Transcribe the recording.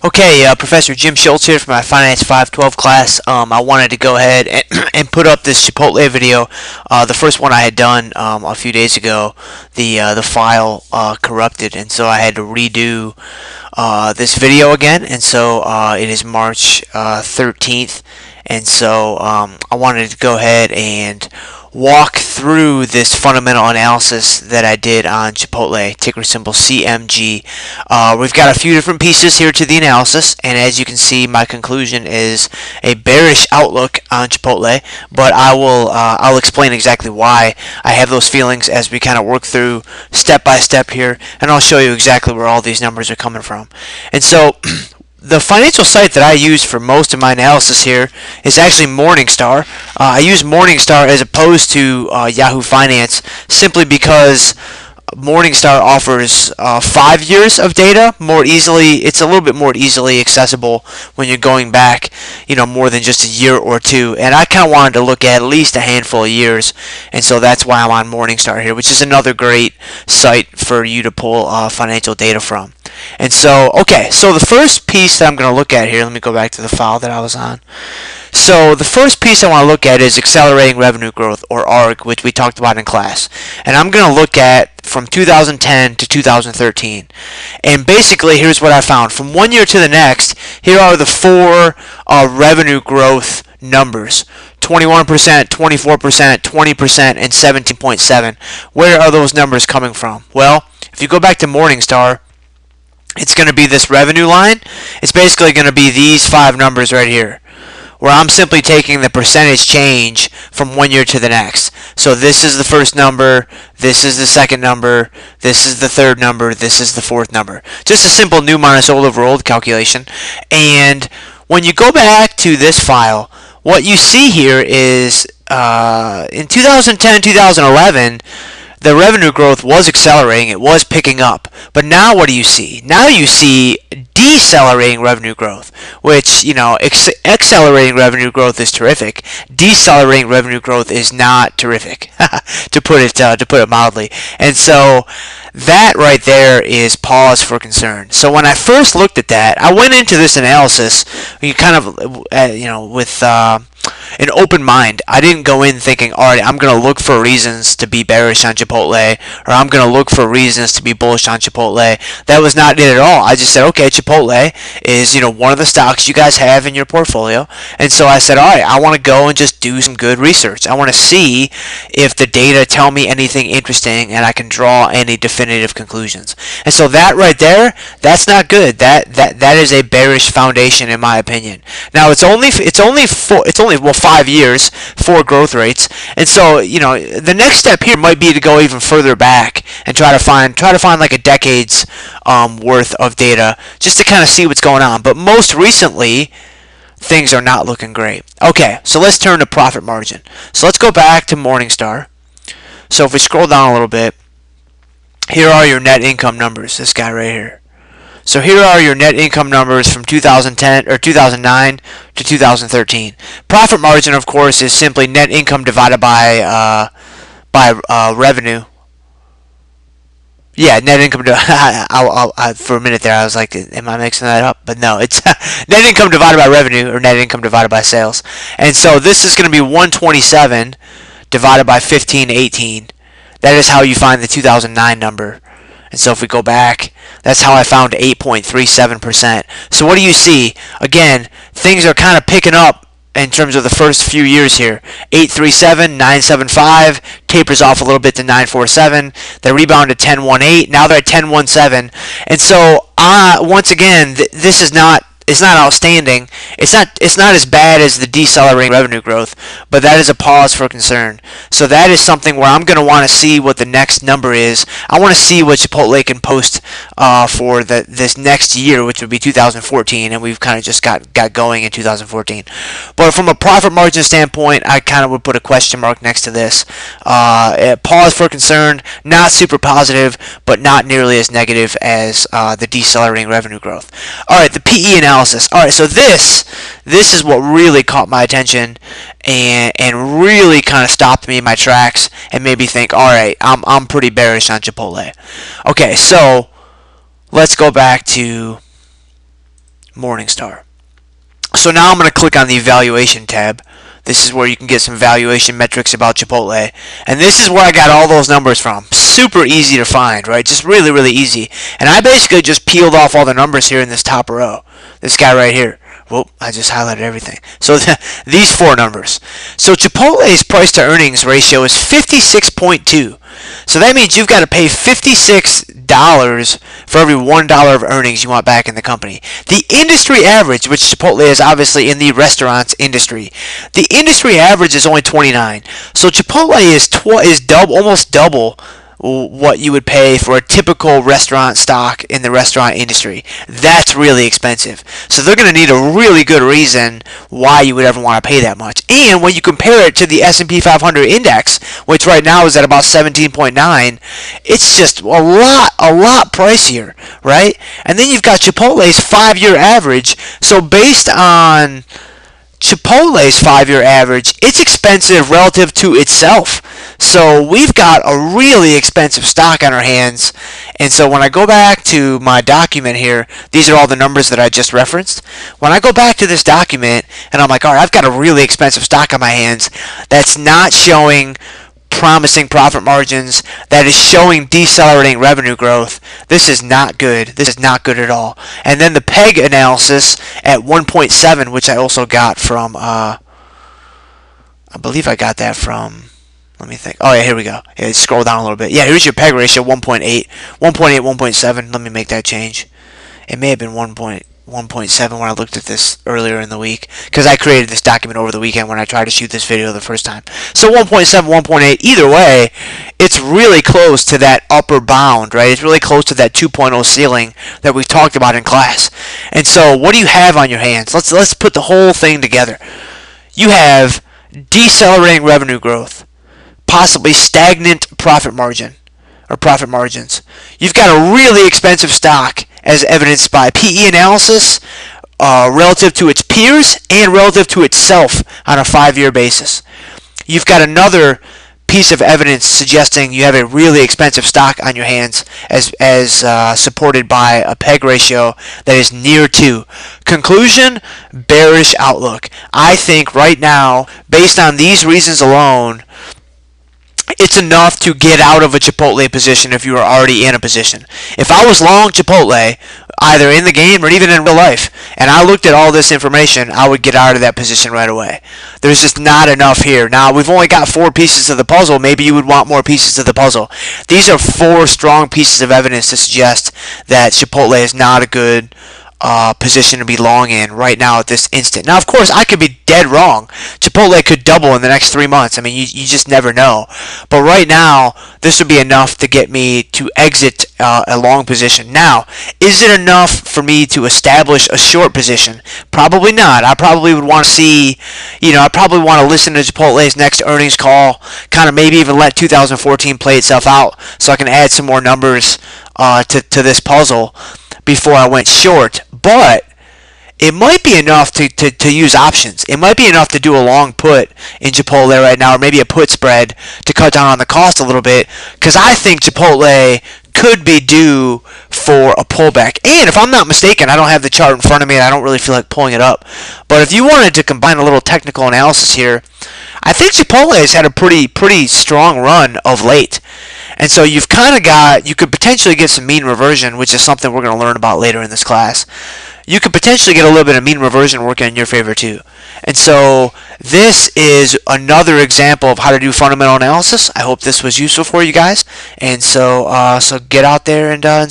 Okay, Professor Jim Schultz here from my Finance 512 class. I wanted to go ahead and put up this Chipotle video, the first one I had done a few days ago. The file corrupted, and so I had to redo this video again. And so it is March 13th, and so I wanted to go ahead and walk through this fundamental analysis that I did on Chipotle, ticker symbol CMG. We've got a few different pieces here to the analysis, and as you can see, my conclusion is a bearish outlook on Chipotle, but I'll explain exactly why I have those feelings as we kind of work through step by step here, and I'll show you exactly where all these numbers are coming from. And so the financial site that I use for most of my analysis here is actually Morningstar. I use Morningstar as opposed to Yahoo Finance simply because Morningstar offers 5 years of data more easily. It's a little bit more easily accessible when you're going back, more than just a year or two. And I kind of wanted to look at least a handful of years, and so that's why I'm on Morningstar here, which is another great site for you to pull financial data from. And so, okay, so the first piece that I'm going to look at here, let me go back to the file that I was on. So the first piece I want to look at is accelerating revenue growth, or ARG, which we talked about in class. And I'm going to look at from 2010 to 2013. And basically, here's what I found. From one year to the next, here are the four revenue growth numbers. 21%, 24%, 20%, and 17.7. Where are those numbers coming from? Well, if you go back to Morningstar, it's going to be this revenue line. It's basically going to be these 5 numbers right here, where I'm simply taking the percentage change from one year to the next. So this is the first number, this is the second number, this is the third number, this is the fourth number. Just a simple new minus old over old calculation. And when you go back to this file, what you see here is in 2010, 2011, the revenue growth was accelerating, it was picking up. But now what do you see? Now you see decelerating revenue growth, which, accelerating revenue growth is terrific. Decelerating revenue growth is not terrific, to put it mildly. And so that right there is pause for concern. So when I first looked at that, I went into this analysis, with an open mind. I didn't go in thinking, all right, I'm going to look for reasons to be bearish on Chipotle, or I'm going to look for reasons to be bullish on Chipotle. That was not it at all. I just said, okay, Chipotle is, one of the stocks you guys have in your portfolio. And so I said, all right, I want to go and just do some good research. I want to see if the data tell me anything interesting and I can draw any definitive conclusions. And so that right there, that's not good. That is a bearish foundation in my opinion. Now it's only 5 years, 4 growth rates, and so the next step here might be to go even further back and try to find like a decade's worth of data just to kind of see what's going on. But most recently, things are not looking great. Okay, so let's turn to profit margin. So let's go back to Morningstar. So if we scroll down a little bit, here are your net income numbers. This guy right here. So here are your net income numbers from 2010 or 2009 to 2013. Profit margin, of course, is simply net income divided by revenue. Yeah, net income. For a minute there, I was like, "Am I mixing that up?" But no, it's net income divided by revenue, or net income divided by sales. And so this is going to be 127 divided by 1518. That is how you find the 2009 number. And so if we go back, that's how I found 8.37%. So what do you see? Again, things are kind of picking up in terms of the first few years here. 837, 975, tapers off a little bit to 947. They rebound to 1018. Now they're at 1017. And so once again, this is not. It's not outstanding. It's not as bad as the decelerating revenue growth, but that is a pause for concern. So that is something where I'm going to want to see what the next number is. I want to see what Chipotle can post for this next year, which would be 2014, and we've kind of just got going in 2014. But from a profit margin standpoint, I kind of would put a question mark next to this. Pause for concern, not super positive, but not nearly as negative as the decelerating revenue growth. All right, the PE analysis. All right, so this is what really caught my attention and really kind of stopped me in my tracks and made me think, all right, I'm pretty bearish on Chipotle. Okay, so let's go back to Morningstar. So now I'm going to click on the Valuation tab. This is where you can get some valuation metrics about Chipotle. And this is where I got all those numbers from. Super easy to find, right? Just really, really easy. And I basically just peeled off all the numbers here in this top row. This guy right here. Whoop, I just highlighted everything. So these four numbers. So Chipotle's price to earnings ratio is 56.2. So that means you've got to pay $56 for every $1 of earnings you want back in the company. The industry average, which Chipotle is obviously in the restaurants industry, the industry average is only 29. So Chipotle is almost double what you would pay for a typical restaurant stock in the restaurant industry. That's really expensive. So they're going to need a really good reason why you would ever want to pay that much. And when you compare it to the S&P 500 index, which right now is at about 17.9, it's just a lot pricier, right? And then you've got Chipotle's 5-year average. So based on Chipotle's 5-year average, it's expensive relative to itself. So we've got a really expensive stock on our hands. And so when I go back to my document here, these are all the numbers that I just referenced. When I go back to this document and I'm like, all right, I've got a really expensive stock on my hands that's not showing promising profit margins, that is showing decelerating revenue growth. This is not good. This is not good at all. And then the PEG analysis at 1.7, which I also got from, I believe I got that from, let me think. Oh, yeah, here we go. Yeah, scroll down a little bit. Yeah, here's your PEG ratio, 1.8. 1.8, 1.7. Let me make that change. It may have been 1.7 when I looked at this earlier in the week, because I created this document over the weekend when I tried to shoot this video the first time. So 1.7, 1.8, either way, it's really close to that upper bound, right? It's really close to that 2.0 ceiling that we've talked about in class. And so what do you have on your hands? Let's put the whole thing together. You have decelerating revenue growth, possibly stagnant profit margin or profit margins. You've got a really expensive stock as evidenced by PE analysis relative to its peers and relative to itself on a 5-year basis. You've got another piece of evidence suggesting you have a really expensive stock on your hands as supported by a PEG ratio that is near 2. Conclusion, bearish outlook. I think right now, based on these reasons alone, it's enough to get out of a Chipotle position if you are already in a position. If I was long Chipotle, either in the game or even in real life, and I looked at all this information, I would get out of that position right away. There's just not enough here. Now, we've only got 4 pieces of the puzzle. Maybe you would want more pieces of the puzzle. These are 4 strong pieces of evidence to suggest that Chipotle is not a good position to be long in right now at this instant. Now, of course, I could be dead wrong. Chipotle could double in the next 3 months. I mean, you just never know. But right now, this would be enough to get me to exit a long position. Now, is it enough for me to establish a short position? Probably not. I probably would want to see, I probably want to listen to Chipotle's next earnings call, kind of maybe even let 2014 play itself out so I can add some more numbers to this puzzle before I went short. But it might be enough to use options. It might be enough to do a long put in Chipotle right now, or maybe a put spread to cut down on the cost a little bit, because I think Chipotle could be due for a pullback. And if I'm not mistaken, I don't have the chart in front of me, and I don't really feel like pulling it up. But if you wanted to combine a little technical analysis here, I think Chipotle has had a pretty strong run of late. And so you've kind of got, you could potentially get some mean reversion, which is something we're going to learn about later in this class. You could potentially get a little bit of mean reversion working in your favor too. And so this is another example of how to do fundamental analysis. I hope this was useful for you guys. And so get out there and